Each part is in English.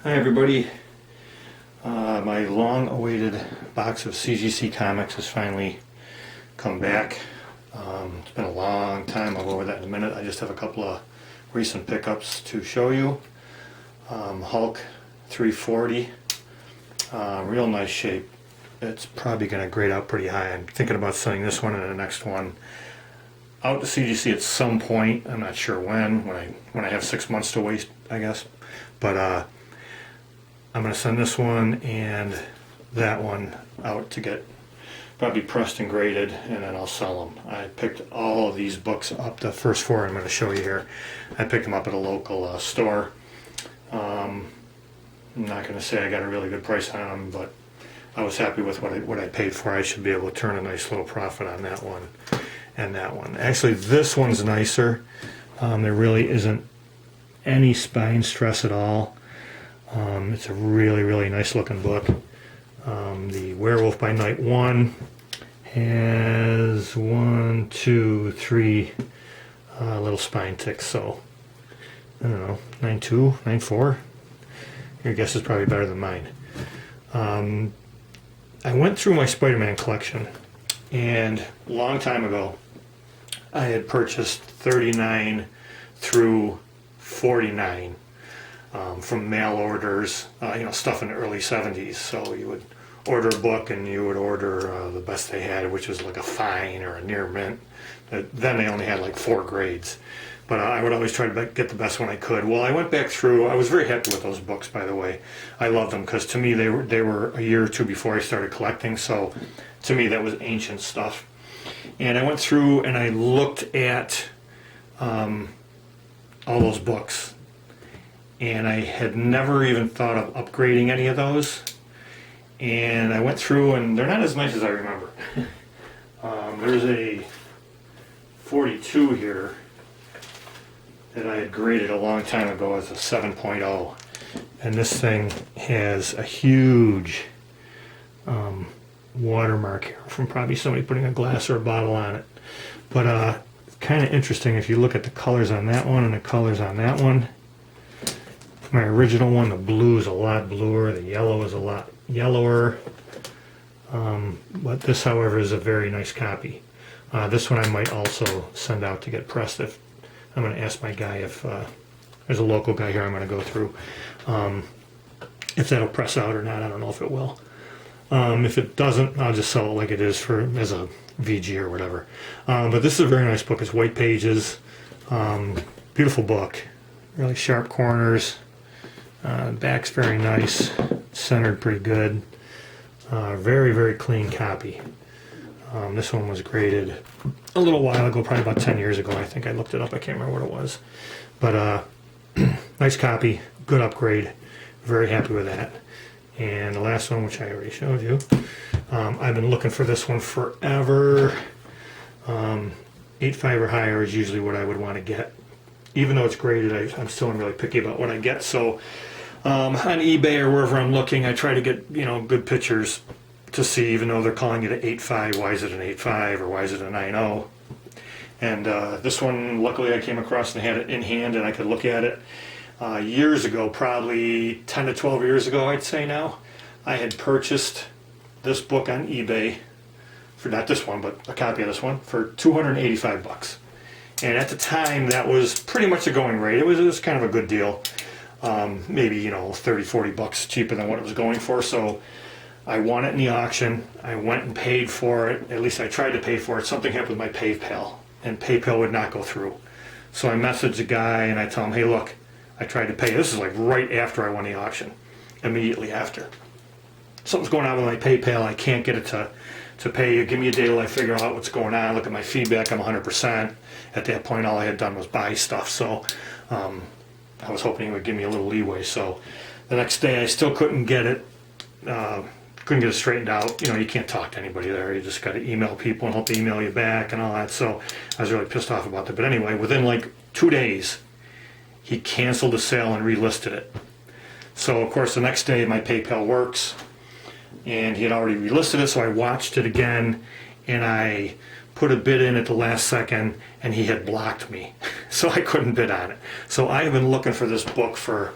Hi everybody. My long-awaited box of CGC comics has finally come back. It's been a long time. I'll go over that in a minute. I just have a couple of recent pickups to show you. Hulk 340, real nice shape. It's probably going to grade out pretty high. I'm thinking about sending this one and the next one out to CGC at some point. I'm not sure when I have 6 months to waste, I guess. But I'm going to send this one and that one out to get probably pressed and graded, and then I'll sell them. I picked all of these books up, the first four I'm going to show you here. I picked them up at a local store. I'm not going to say I got a really good price on them, but I was happy with what I paid for. I should be able to turn a nice little profit on that one and that one. Actually, this one's nicer. There really isn't any spine stress at all. It's a really nice looking book. The Werewolf by Night 1 has 1, 2, 3 little spine ticks, so I don't know, 9.2, 9.4. Your guess is probably better than mine. I went through my Spider-Man collection, and a long time ago I had purchased 39 through 49 from mail orders, stuff in the early 70s. So you would order a book and you would order the best they had, which was like a fine or a near mint. Then they only had like 4 grades. But I would always try to get the best one I could. Well, I went back through. I was very happy with those books, by the way. I loved them because to me they were a year or two before I started collecting. So to me that was ancient stuff. And I went through and I looked at all those books. And I had never even thought of upgrading any of those. And I went through and they're not as nice as I remember. There's a 42 here that I had graded a long time ago as a 7.0, and this thing has a huge watermark here from probably somebody putting a glass or a bottle on it. But it's kind of interesting if you look at the colors on that one and the colors on that one. My original one, the blue is a lot bluer, the yellow is a lot yellower, but this, however, is a very nice copy. This one I might also send out to get pressed. If I'm going to ask my guy if there's a local guy here I'm going to go through, if that'll press out or not. I don't know if it will. If it doesn't, I'll just sell it like it is as a VG or whatever. But this is a very nice book. It's white pages, beautiful book, really sharp corners. Back's very nice, centered pretty good. Very clean copy. This one was graded a little while ago, probably about 10 years ago. I think I looked it up. I can't remember what it was. But nice copy, good upgrade. Very happy with that. And the last one, which I already showed you, I've been looking for this one forever. 8.5 or higher is usually what I would want to get. Even though it's graded, I'm still really picky about what I get. So on eBay or wherever I'm looking, I try to get good pictures to see, even though they're calling it an 8.5, why is it an 8.5 or why is it a 9.0? And this one, luckily I came across and had it in hand and I could look at it. Years ago, probably 10 to 12 years ago, I'd say now, I had purchased this book on eBay, for not this one, but a copy of this one, for 285 bucks. And at the time, that was pretty much a going rate. It was kind of a good deal. Maybe, 30, 40 bucks cheaper than what it was going for. So I won it in the auction. I went and paid for it. At least I tried to pay for it. Something happened with my PayPal, and PayPal would not go through. So I messaged the guy and I tell him, hey, look, I tried to pay. This is like right after I won the auction, immediately after. Something's going on with my PayPal. I can't get it to pay. Give me a day till I figure out what's going on. Look at my feedback. I'm 100%. At that point, all I had done was buy stuff. So I was hoping he would give me a little leeway. So the next day, I still couldn't get it. Couldn't get it straightened out. You can't talk to anybody there. You just got to email people and hope they email you back and all that. So I was really pissed off about that. But anyway, within like 2 days, he canceled the sale and relisted it. So of course, the next day, my PayPal works. And he had already relisted it, so I watched it again, and I put a bid in at the last second, and he had blocked me, so I couldn't bid on it. So I have been looking for this book for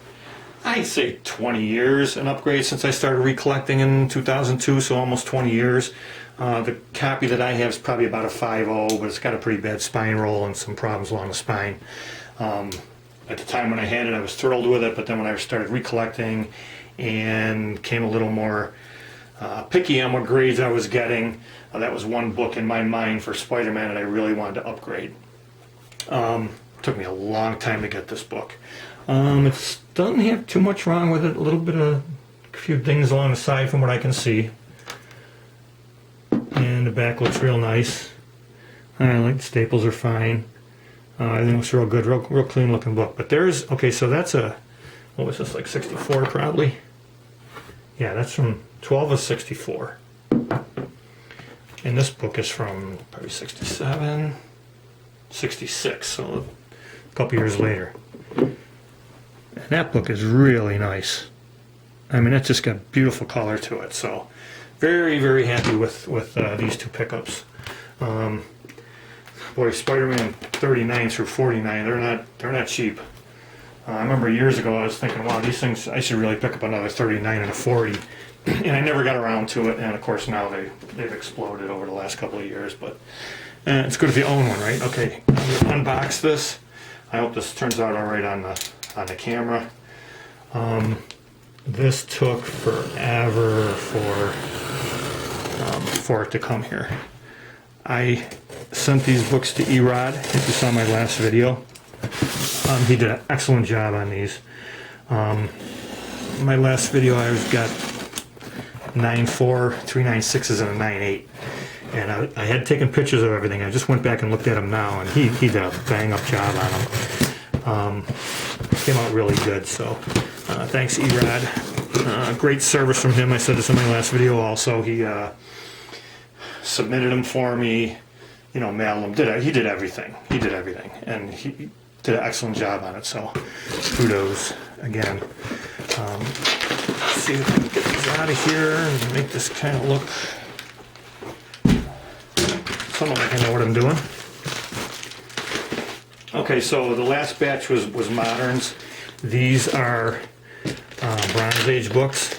I'd say 20 years an upgrade since I started recollecting in 2002, so almost 20 years. The copy that I have is probably about a 5.0, but it's got a pretty bad spine roll and some problems along the spine. At the time when I had it, I was thrilled with it, but then when I started recollecting and became a little more picky on what grades I was getting, that was one book in my mind for Spider-Man that I really wanted to upgrade. Took me a long time to get this book. It doesn't have too much wrong with it. A little bit of a few things along the side from what I can see. And the back looks real nice. I like the staples are fine. Everything looks real good, real clean looking book. But there's, okay, so that's a, what was this, like 64 probably? Yeah, that's from 12 of 64. And this book is from probably 67, 66, so a couple years later. And that book is really nice. I mean, it's just got beautiful color to it. So, very, very happy with these two pickups. Boy, Spider-Man 39 through 49, they're not cheap. I remember years ago I was thinking, wow, these things, I should really pick up another 39 and a 40. And I never got around to it. And of course now they've exploded over the last couple of years. But it's good if you own one, right? Okay, I'm gonna unbox this. I hope this turns out all right on the camera. This took forever for it to come here. I sent these books to Erod, if you saw my last video. He did an excellent job on these. My last video I got 9.4, 3.96s, and a 9.8. And I had taken pictures of everything. I just went back and looked at them now, and he did a bang-up job on them. Came out really good, so thanks, Erod. Great service from him. I said this in my last video also. He submitted them for me, you know, mailed them. He did everything. He did everything, and he did an excellent job on it. So kudos again. Let's see if I can get these out of here and make this kind of look somewhat like I know what I'm doing. Okay, so the last batch was moderns. These are Bronze Age books.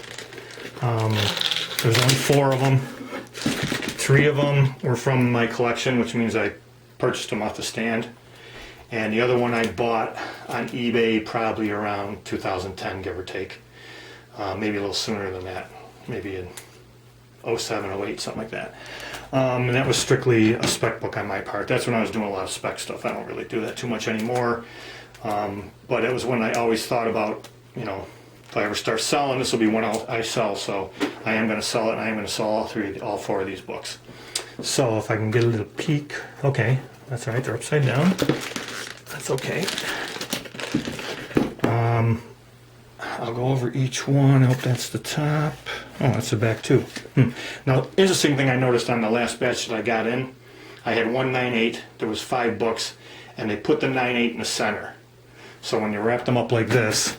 There's only 4 of them. 3 of them were from my collection, which means I purchased them off the stand. And the other one I bought on eBay probably around 2010, give or take. Maybe a little sooner than that. Maybe in 07, 08, something like that. And that was strictly a spec book on my part. That's when I was doing a lot of spec stuff. I don't really do that too much anymore. But it was when I always thought about, you know, if I ever start selling, this will be one I sell. So I am going to sell it, and I am going to sell all 4 of these books. So if I can get a little peek. Okay, that's all right. They're upside down. That's okay. I'll go over each one. I hope that's the top. Oh, that's the back too. Now, interesting thing I noticed on the last batch that I got in, I had one 9.8. There was 5 books, and they put the 9.8 in the center. So when you wrap them up like this,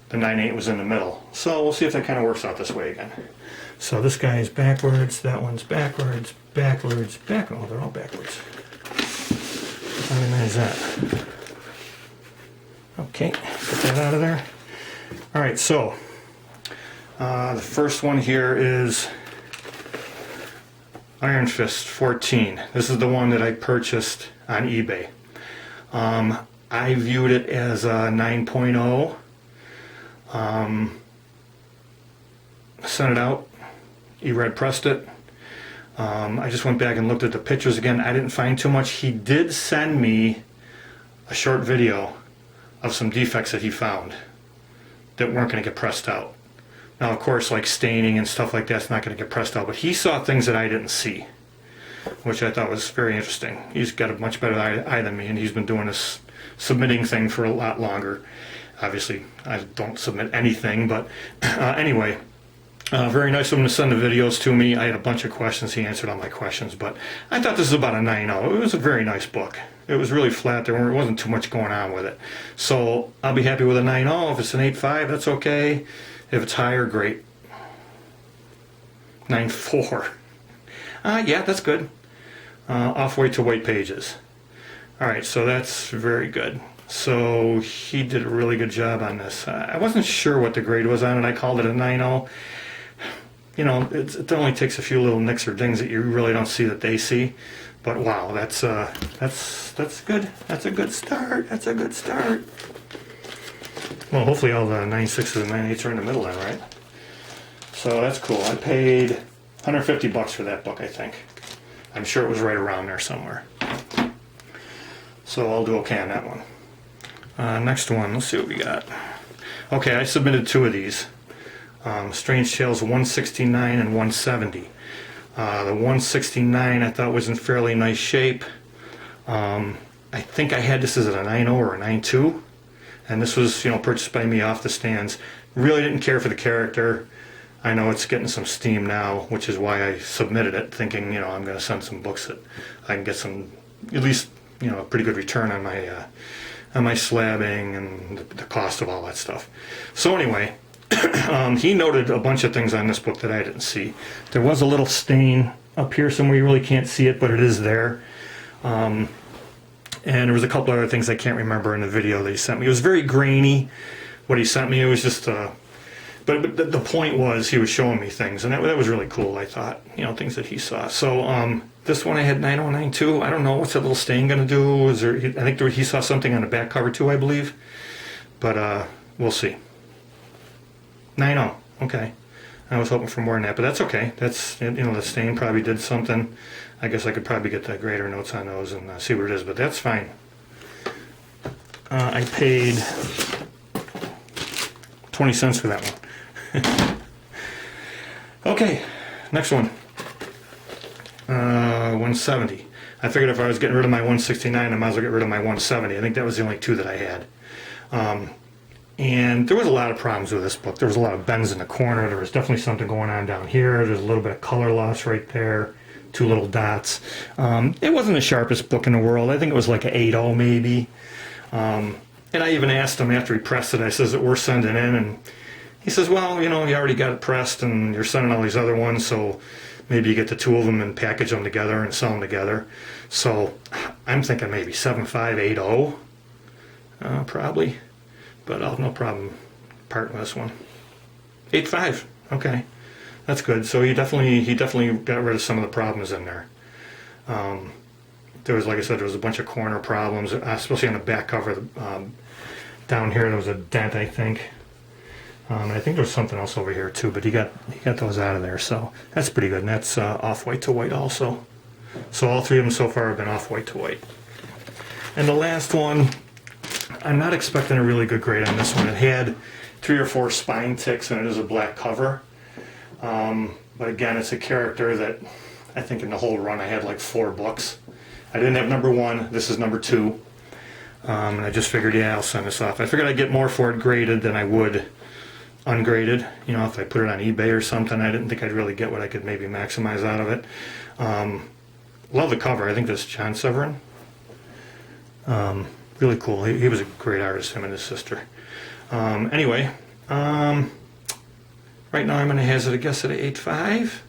the 9.8 was in the middle. So we'll see if that kind of works out this way again. So this guy is backwards. That one's backwards, backwards, backwards. Oh, they're all backwards. How many is that? Okay, get that out of there. All right, so the first one here is Iron Fist 14. This is the one that I purchased on eBay. I viewed it as a 9.0. Sent it out. Erod pressed it. I just went back and looked at the pictures again. I didn't find too much. He did send me a short video of some defects that he found that weren't going to get pressed out. Now, of course, like staining and stuff like that's not going to get pressed out, but he saw things that I didn't see, which I thought was very interesting. He's got a much better eye than me, and he's been doing this submitting thing for a lot longer. Obviously, I don't submit anything, but anyway, very nice of him to send the videos to me. I had a bunch of questions. He answered all my questions, but I thought this was about a 9.0. It was a very nice book. It was really flat. There wasn't too much going on with it. So I'll be happy with a 9.0. If it's an 8.5, that's okay. If it's higher, great. 9.4. Yeah, that's good. Off-white to white pages. All right, so that's very good. So he did a really good job on this. I wasn't sure what the grade was on it. I called it a 9.0. You know, it only takes a few little nicks or dings that you really don't see that they see. But wow, that's good. That's a good start. That's a good start. Well, hopefully all the 9.6s and 9.8s are in the middle then, right? So that's cool. I paid $150 for that book, I think. I'm sure it was right around there somewhere. So I'll do okay on that one. Next one, let's see what we got. Okay, I submitted 2 of these. Strange Tales 169 and 170. The 169 I thought was in fairly nice shape. I think I had this as a 9.0 or a 9.2. And this was, you know, purchased by me off the stands. Really didn't care for the character. I know it's getting some steam now, which is why I submitted it, thinking, you know, I'm going to send some books that I can get some, at least, you know, a pretty good return on my slabbing and the cost of all that stuff. So anyway, he noted a bunch of things on this book that I didn't see. There was a little stain up here somewhere. You really can't see it, but it is there. And there was a couple other things I can't remember in the video that he sent me. It was very grainy, what he sent me. It was just, but the point was he was showing me things, and that was really cool, I thought, you know, things that he saw. So this one I had 9.092. I don't know, what's that little stain going to do? I think he saw something on the back cover too, I believe. But we'll see. 9.0, okay. I was hoping for more than that, but that's okay. That's, you know, the stain probably did something. I guess I could probably get the grader notes on those and see what it is, but that's fine. I paid 20 cents for that one. Okay, next one. 170. I figured if I was getting rid of my 169, I might as well get rid of my 170. I think that was the only 2 that I had. And there was a lot of problems with this book. There was a lot of bends in the corner. There was definitely something going on down here. There's a little bit of color loss right there. 2 little dots. It wasn't the sharpest book in the world. I think it was like an 8.0 maybe. And I even asked him after he pressed it, I says, we're sending in, and he says, well, you know, you already got it pressed and you're sending all these other ones, so maybe you get the 2 of them and package them together and sell them together. So I'm thinking maybe 7.5, 8.0, probably. But I'll have no problem parting with this one. 8.5, okay. That's good. So he definitely got rid of some of the problems in there. There was, like I said, there was a bunch of corner problems, especially on the back cover. Down here there was a dent, I think. And I think there was something else over here too, but he got those out of there, so that's pretty good. And that's off-white to white also. So all 3 of them so far have been off-white to white. And the last one, I'm not expecting a really good grade on this one. It had 3 or 4 spine ticks, and it is a black cover. But again, it's a character that I think in the whole run I had like 4 books. I didn't have number 1. This is number 2. And I just figured, yeah, I'll send this off. I figured I'd get more for it graded than I would ungraded. You know, if I put it on eBay or something, I didn't think I'd really get what I could maybe maximize out of it. Love the cover. I think this is John Severin. Really cool. He was a great artist, him and his sister. Anyway, right now I'm going to hazard a guess at an 8.5.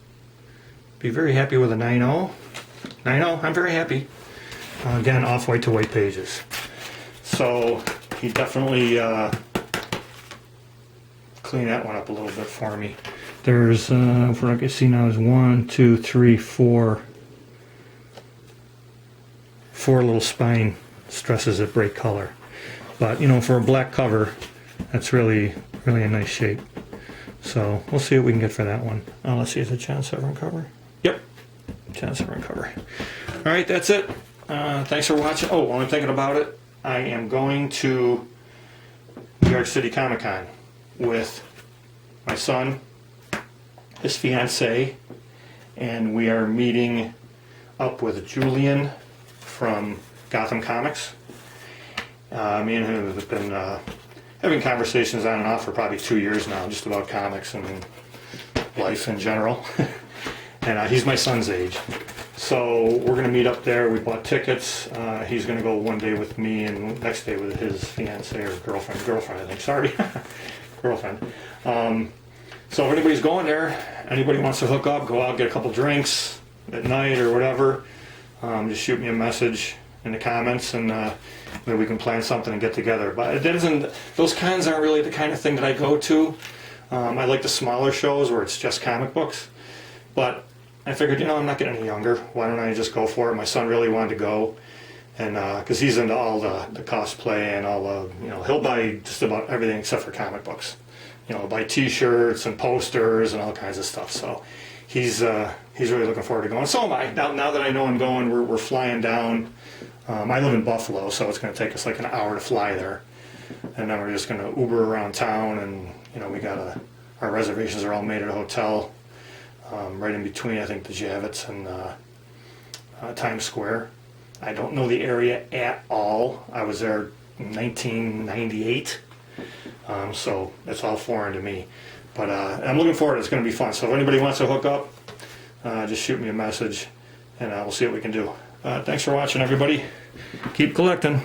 Be very happy with a 9.0. 9.0, I'm very happy. Again, off-white to white pages. So he definitely cleaned that one up a little bit for me. There's, what I can see now is 1, 2, 3, 4 little spine stresses that break color. But, you know, for a black cover, that's really a nice shape. So we'll see what we can get for that one. Let's see, is it John Severin cover? Yep, John Severin cover. All right, that's it. Thanks for watching. Oh, while I'm thinking about it, I am going to New York City Comic Con with my son, his fiance, and we are meeting up with Julian from Gotham Comics. Me and him have been having conversations on and off for probably 2 years now, just about comics and life in general. And he's my son's age. So we're going to meet up there. We bought tickets. He's going to go one day with me and next day with his fiance or girlfriend I think, sorry. Girlfriend. So if anybody's going there, anybody wants to hook up, go out, get a couple drinks at night or whatever, just shoot me a message in the comments, and maybe we can plan something and get together. But it isn't; those kinds aren't really the kind of thing that I go to. I like the smaller shows where it's just comic books. But I figured, I'm not getting any younger. Why don't I just go for it? My son really wanted to go, and because he's into all the cosplay and all the, he'll buy just about everything except for comic books. Buy T-shirts and posters and all kinds of stuff. So he's really looking forward to going. So am I. Now that I know I'm going, we're flying down. I live in Buffalo, so it's going to take us like an hour to fly there, and then we're just going to Uber around town, and we got our reservations are all made at a hotel right in between, I think, the Javits and Times Square. I don't know the area at all. I was there in 1998, so it's all foreign to me. But I'm looking forward to it. It's going to be fun. So if anybody wants to hook up, just shoot me a message, and we'll see what we can do. Thanks for watching, everybody. Keep collecting.